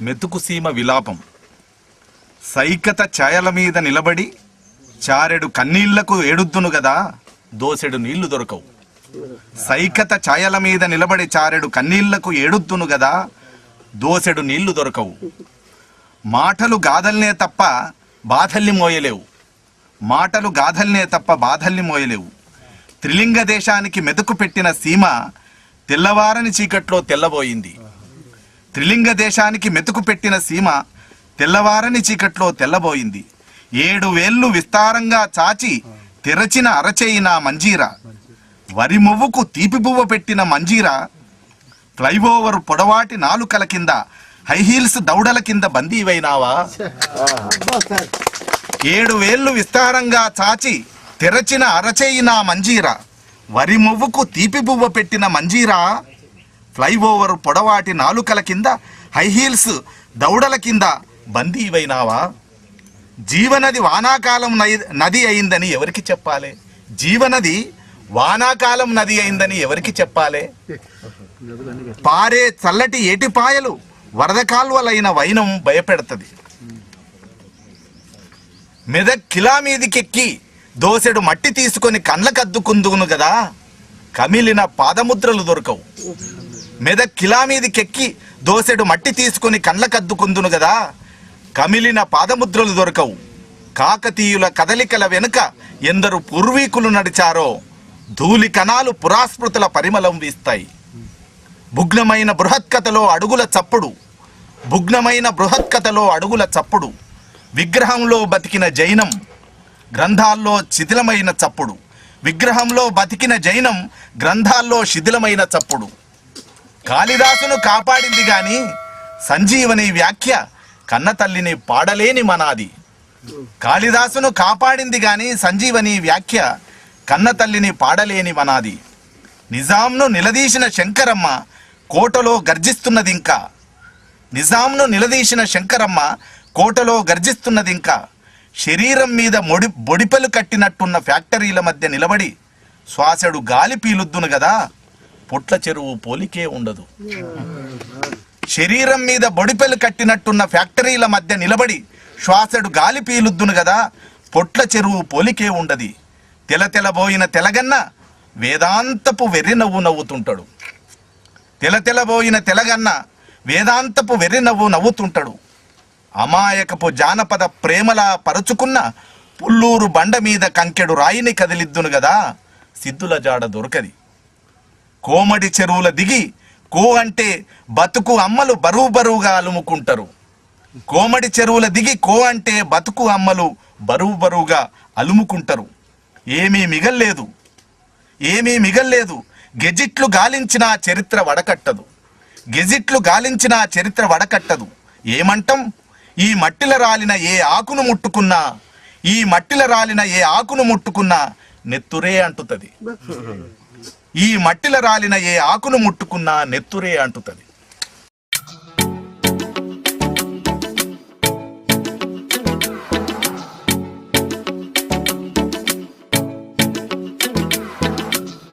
మెతుకు సీమ విలాపం. సైకత ఛాయల మీద నిలబడి చారెడు కన్నీళ్లకు ఏడుద్దును గదా, దోసెడు నీళ్లు దొరకవు. సైకత ఛాయల మీద నిలబడి చారెడు కన్నీళ్లకు ఏడుద్దును గదా, దోసెడు నీళ్లు దొరకవు. మాటలు గాథల్నే తప్ప బాధల్ని మోయలేవు. మాటలు గాథల్నే తప్ప బాధల్ని మోయలేవు. త్రిలింగ దేశానికి మెతుకు పెట్టిన సీమ తెల్లవారని చీకట్లో తెల్లబోయింది. త్రిలింగ దేశానికి మెతుకు పెట్టిన సీమ తెల్లవారని చీకట్లో తెల్లబోయింది. 7 వేళ్ళు విస్తారంగా చాచి తెరచిన అరచేయిన మంజీరా, వరి మువ్వుకు తీపి పువ్వు పెట్టిన మంజీరా, ఫ్లైఓవర్ పొడవాటి నాలుకల కింద హైహీల్స్ దౌడల కింద బందీవైనావా. 7 వేళ్ళు విస్తారంగా చాచి తెరచిన అరచేయిన మంజీరా, వరి మువ్వుకు తీపి పువ్వు పెట్టిన మంజీరా, ఫ్లైఓవర్ పొడవాటి నాలుకల కింద హైహీల్స్ దౌడల కింద బందీవైనావా. జీవనది వానాకాలం నది అయిందని ఎవరికి చెప్పాలి. జీవనది వానాకాలం నది అయిందని ఎవరికి చెప్పాలి. పారే చల్లటి ఏటిపాయలు వరద కాల్వలైన వైనం భయపెడతది. మెదక్ కిలా మీదికెక్కి దోసెడు మట్టి తీసుకొని కండ్లకద్దుకుందును గదా, కమిలిన పాదముద్రలు దొరకవు. మెదక్ కిలా మీదికెక్కి దోసెడు మట్టి తీసుకొని కండ్లకద్దుకుందును గదా, కమిలిన పాదముద్రలు దొరకవు. కాకతీయుల కదలికల వెనుక ఎందరు పూర్వీకులు నడిచారో ధూళి కణాలు పురాస్మృతుల పరిమళం వీస్తాయి. భుగ్నమైన బృహత్కథలో అడుగుల చప్పుడు, భుగ్నమైన బృహత్కథలో అడుగుల చప్పుడు, విగ్రహంలో బతికిన జైనం గ్రంథాల్లో శిథిలమైన చప్పుడు, విగ్రహంలో బతికిన జైనం గ్రంథాల్లో శిథిలమైన చప్పుడు. కాళిదాసును కాపాడింది గాని సంజీవని వ్యాఖ్య కన్నతల్లిని పాడలేని మనాది. కాళిదాసును కాపాడింది గాని సంజీవని వ్యాఖ్య కన్నతల్లిని పాడలేని మనాది. నిజాంను నిలదీసిన శంకరమ్మ కోటలో గర్జిస్తున్నదింకా, నిజాంను నిలదీసిన శంకరమ్మ కోటలో గర్జిస్తున్నదింకా. శరీరం మీద బొడిపెలు కట్టినట్టున్న ఫ్యాక్టరీల మధ్య నిలబడి శ్వాసడు గాలి పీలుద్దును గదా, పొట్ల చెరువు పోలికే ఉండదు. శరీరం మీద బొడిపెలు కట్టినట్టున్న ఫ్యాక్టరీల మధ్య నిలబడి శ్వాసడు గాలి పీలుద్దును గదా, పొట్ల చెరువు పోలికే ఉండది. తెలతెలబోయిన తెలగన్న వేదాంతపు వెర్రి నవ్వు నవ్వుతుంటాడు. తెలతెలబోయిన తెలగన్న వేదాంతపు వెర్రి నవ్వు నవ్వుతుంటాడు. అమాయకపు జానపద ప్రేమలా పరుచుకున్న పుల్లూరు బండ మీద కంకెడు రాయిని కదిలిద్దును గదా, సిద్ధుల జాడ దొరకది. కోమడి చెరువుల దిగి కో అంటే బతుకు అమ్మలు బరువు బరువుగా అలుముకుంటారు. కోమడి చెరువుల దిగి కో అంటే బతుకు అమ్మలు బరువు బరువుగా అలుముకుంటారు. ఏమీ మిగల్లేదు, ఏమీ మిగల్లేదు. గెజిట్లు గాలించిన చరిత్ర వడకట్టదు, గెజిట్లు గాలించిన చరిత్ర వడకట్టదు. ఏమంటాం? ఈ మట్టిల రాలిన ఏ ఆకును ముట్టుకున్నా, ఈ మట్టిల రాలిన ఏ ఆకును ముట్టుకున్నా నెత్తురే అంటుతుంది. ఈ మట్టిల రాలిన ఏ ఆకును ముట్టుకున్నా నెత్తురే అంటుతుంది.